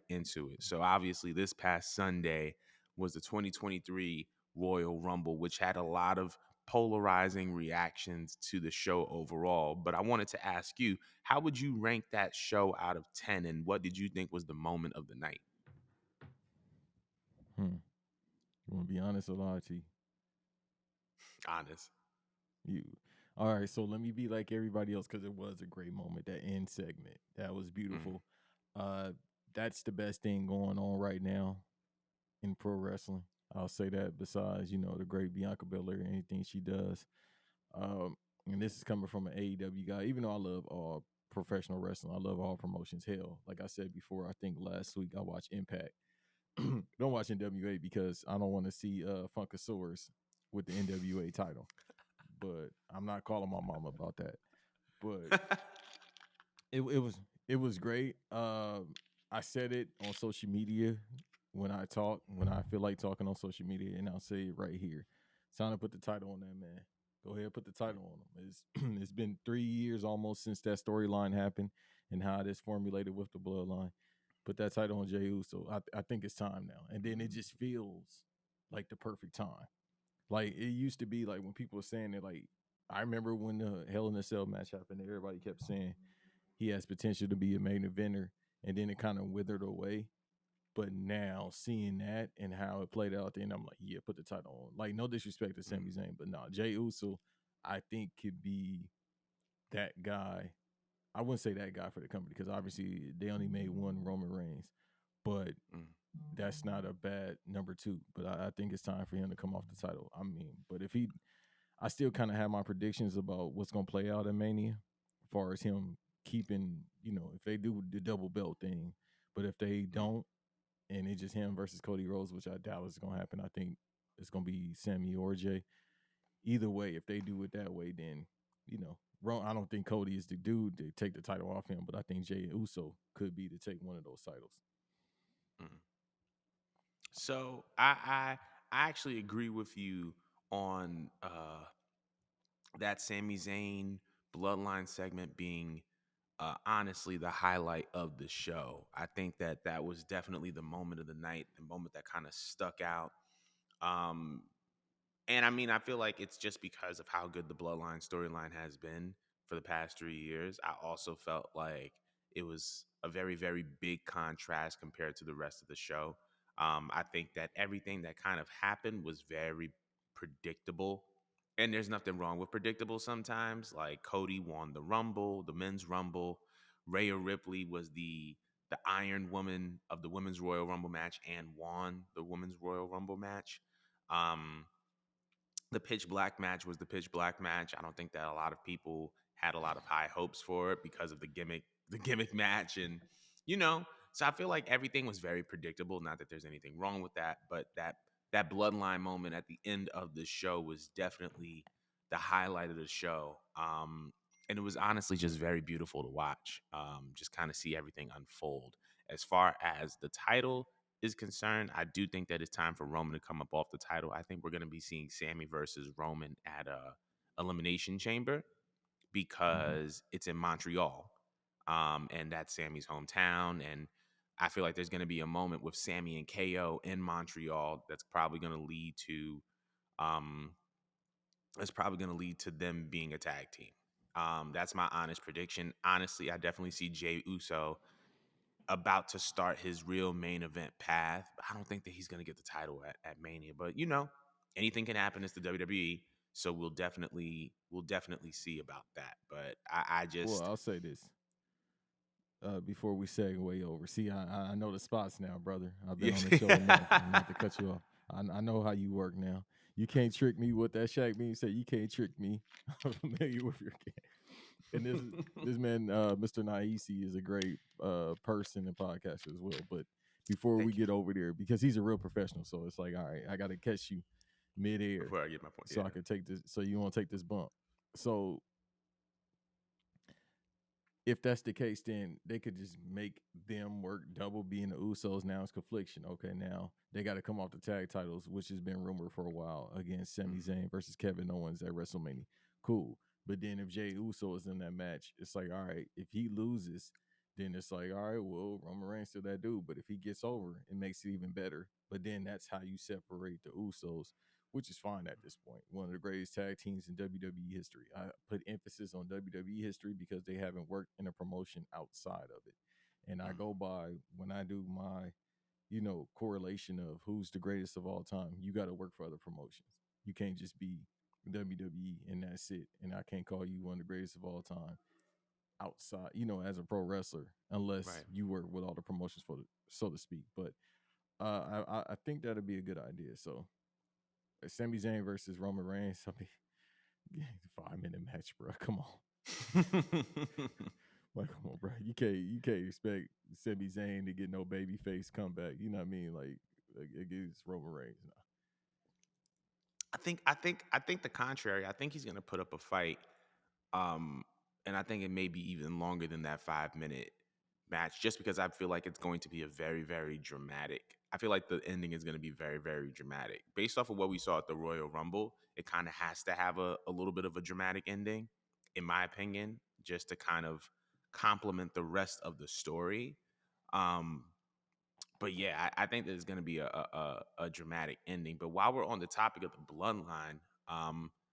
into it. So obviously, this past Sunday was the 2023 Royal Rumble, which had a lot of polarizing reactions to the show overall. But I wanted to ask you, how would you rank that show out of 10, and what did you think was the moment of the night? Hmm. You want to be honest or lie to you? Honest. You. All right, so let me be like everybody else because it was a great moment. That end segment, that was Mm, beautiful. Uh, that's the best thing going on right now in pro wrestling. I'll say that. Besides, the great Bianca Belair, anything she does. Um, and this is coming from an AEW guy. Even though I love all professional wrestling, I love all promotions. Hell, like I said before, I think last week I watched Impact. Don't watch NWA because I don't want to see Funkasaurus with the NWA title. But I'm not calling my mom about that. But it was great. I said it on social media when I feel like talking on social media, and I'll say it right here. It's time to put the title on that man. Go ahead, put the title on him. It's been 3 years almost since that storyline happened, and how it is formulated with the bloodline. Put that title on Jey Uso. I think it's time now. And then it just feels like the perfect time. Like it used to be like when people were saying it, like I remember when the Hell in a Cell match happened, everybody kept saying he has potential to be a main eventer, and then it kind of withered away. But now seeing that and how it played out, then I'm like, yeah, put the title on. Like, no disrespect to Sami mm, Zayn, but no, Jey Uso, I think could be that guy. I wouldn't say that guy for the company because obviously they only made one Roman Reigns, but mm. that's not a bad number two. But I think it's time for him to come off the title. I mean, but if he, I still kind of have my predictions about what's going to play out at Mania, as far as him keeping, if they do the double belt thing, but if they don't, and it's just him versus Cody Rhodes, which I doubt is going to happen, I think it's going to be Sammy or Jay. Either way, if they do it that way, then I don't think Cody is the dude to take the title off him, but I think Jay Uso could be to take one of those titles. Mm. So I actually agree with you on that Sami Zayn bloodline segment being honestly the highlight of the show. I think that that was definitely the moment of the night, the moment that kind of stuck out. Um, and I mean, I feel like it's just because of how good the bloodline storyline has been for the past 3 years. I also felt like it was a very, very big contrast compared to the rest of the show. I think that everything that kind of happened was very predictable. And there's nothing wrong with predictable sometimes. Like Cody won the Rumble, the men's Rumble. Rhea Ripley was the Iron Woman of the Women's Royal Rumble match and won the Women's Royal Rumble match. Um, the Pitch Black match was the Pitch Black match. I don't think that a lot of people had a lot of high hopes for it because of the gimmick match, and you know. So I feel like everything was very predictable. Not that there's anything wrong with that, but that bloodline moment at the end of the show was definitely the highlight of the show. And it was honestly just very beautiful to watch. Just kind of see everything unfold. As far as the title is concerned, I do think that it's time for Roman to come up off the title. I think we're going to be seeing Sammy versus Roman at a Elimination Chamber Mm-hmm. because it's in Montreal, and that's Sammy's hometown. And I feel like there's going to be a moment with Sammy and KO in Montreal that's probably going to lead to um, them being a tag team. That's my honest prediction. Honestly, I definitely see Jey Uso about to start his real main event path. I don't think that he's going to get the title at Mania, but anything can happen. It's the WWE, so we'll definitely see about that. But I Well, just I'll say this before we segue over. See, I know the spots now, brother. I've been yeah. on the show enough. Not to cut you off. I know how you work now. You can't trick me with that Shaq being said. You can't trick me. I'm familiar with your game. And this man, Mr. Naisi, is a great person and podcaster as well. But before we Thank you. get over there, because he's a real professional, so it's like, all right, I got to catch you midair Before I get my point, so yeah. I can take this. So you want to take this bump? So if that's the case, then they could just make them work double being the Usos. Now it's confliction. Okay, now they got to come off the tag titles, which has been rumored for a while, against Sami Mm, Zayn versus Kevin Owens at WrestleMania. Cool. But then if Jey Uso is in that match, it's like, all right, if he loses, then it's like, all right, well, Roman Reigns still that dude, but if he gets over, it makes it even better. But then that's how you separate the Usos, which is fine at this point. One of the greatest tag teams in WWE history. I put emphasis on WWE history because they haven't worked in a promotion outside of it. And I Mm, go by when I do my, correlation of who's the greatest of all time. You got to work for other promotions. You can't just be WWE and that's it. And I can't call you one of the greatest of all time outside, as a pro wrestler, unless right. you work with all the promotions for so to speak. But I think that'd be a good idea. So Sami Zayn versus Roman Reigns. I mean, 5 minute match, bro. Come on. Like, come on, bro. You can't expect Sami Zayn to get no baby face comeback. You know what I mean? Like against Roman Reigns. Nah. I think the contrary. I think he's gonna put up a fight. Um, and I think it may be even longer than that 5 minute match, just because I feel like it's going to be a very, very dramatic. I feel like the ending is going to be very, very dramatic. Based off of what we saw at the Royal Rumble, it kind of has to have a little bit of a dramatic ending, in my opinion, just to kind of complement the rest of the story. Um, but yeah, I think there's going to be a dramatic ending. But while we're on the topic of the bloodline,